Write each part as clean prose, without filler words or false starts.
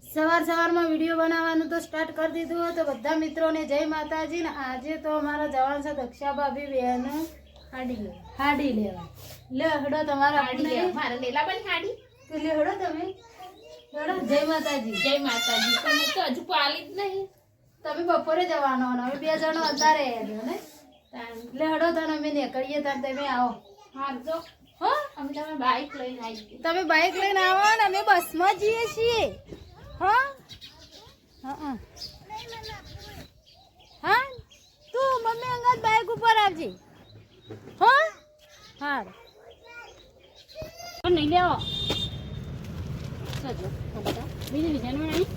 સવારમાં વિડીયો બનાવવાનું તો સ્ટાર્ટ કરી દીધું હોય તો બધા મિત્રોને જય માતાજી ને આજે તો અમારા જવાન છે દક્ષા ભાભી બેન હાડી લેવા લે હડો તમારા હાડી લેવા મારે લેલા પણ હાડી તો લે હડો તમે હડો જય માતાજી તમે તો હજુ પાલી જ નહીં તમે બપોરે જવાનો ને અમે બે જણો અત્યારે આવ્યો ને લે હડો તને અમે નીકળીએ તાર તમે આવો હા જો હો અમે તમે બાઈક લઈને આવી તમે બાઈક લઈને આવો ને અમે બસમાં જઈએ છીએ હા હા હા તું મમ્મી અંગત બાઈક ઉપર આવજે હા હા પણ નહીં લેવો સજો બીજી વિજયનું નહીં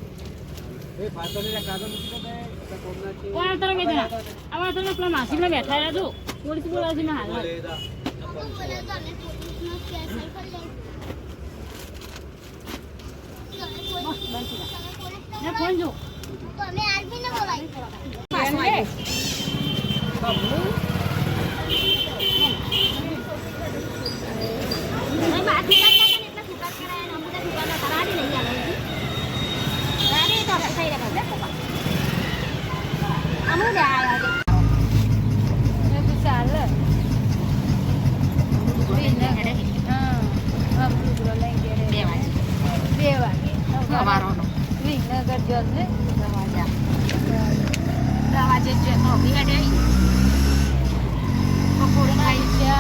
એ ફાટોલીના કાગળ મૂકી દે તો કોમના છે કોણ તરંગ કે જણા આવા તો પેલા માસીને બેઠા રહ્યા જો પોલીસ બોલાવશે ને હાલ ના ફોન જો તો અમે આરબી ને બોલાવી વિનગર જોત ને દરવાજે જે નોકરી હેડે પકોડી ખાઈ છે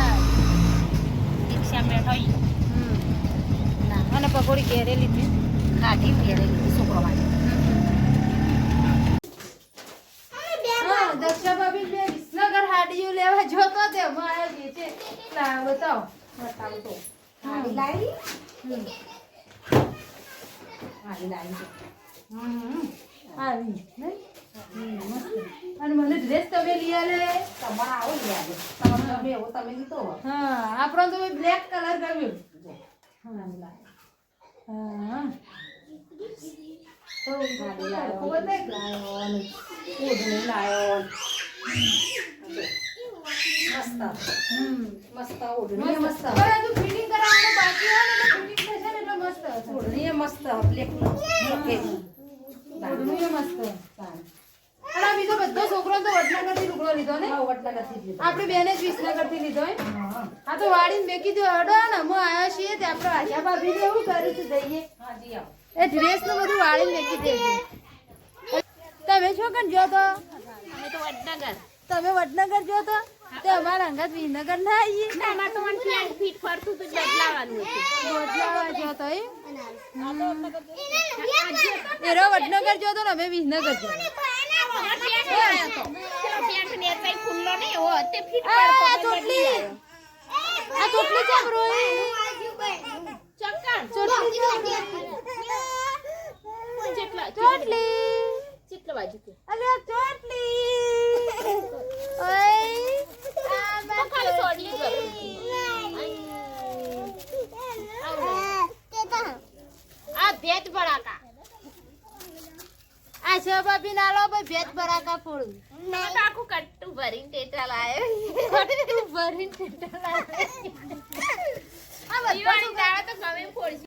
રિક્ષા બેઠો અને પકોડી ઘેરે લીધી ખાધી ઘેરે છોકરો માટે દક્ષા ભાભી બે વિસનગર હાડીઓ લેવા જોતો તે મારે જે છે લાવ બતાવો તો હાડી લાવી આવી અને મને ડ્રેસ તમે લઈ આલે તમારા આવો લઈ આવે તમે એવો તમે લીધો હા આપણો તો બ્લેક કલર ગમ્યો હા તો હાડી લાવ્યો પોતે ઓઢણી લાવ્યો મસ્ત ઓઢણી મસ્ત હવે હજુ ફિટિંગ કરાવવાનું બાકી હોય ને તો ફિટિંગ થશે ને એટલે મસ્ત હશે ઓઢણી મસ્ત બ્લેક ઓઢણીએ મસ્ત અને આ બીજો બધો છોકરો તો વડનગરથી લુગડો લીધો ને આપણે બેને જ વિસનગરથી લીધો હે આ તો વાળીને મેં કીધું હડો ને અમે આવ્યા છીએ તે આપણે આશા ભાભીને એવું કર્યું છે જઈએ એ ડ્રેસ નું બધું વાળીને મેં કીધું તમે શું કન જો તો અમે તો વડનગર તમે વડનગર જો તો તે અમારા અંગત વિસનગર ના આવીએ અમાર તો મને ફ્લેટ ફીટ ફરતું તો બદલાવાનું હતું બદલાવા જો તો એરો વડનગર જો તો ને અમે વિસનગર જો આ ચોટલી ચમ રોઈ ચોટલી અરે ચોટલી ઓય આ છે ભાભી ના લો ભાઈ ભેટ બરાકા ફોડું આખું કટ્ટું ભરીને ટેટા લાવે કટ્ટું ભરીને ટેટા લાવે. આ બધા તો ગમે ફોડશે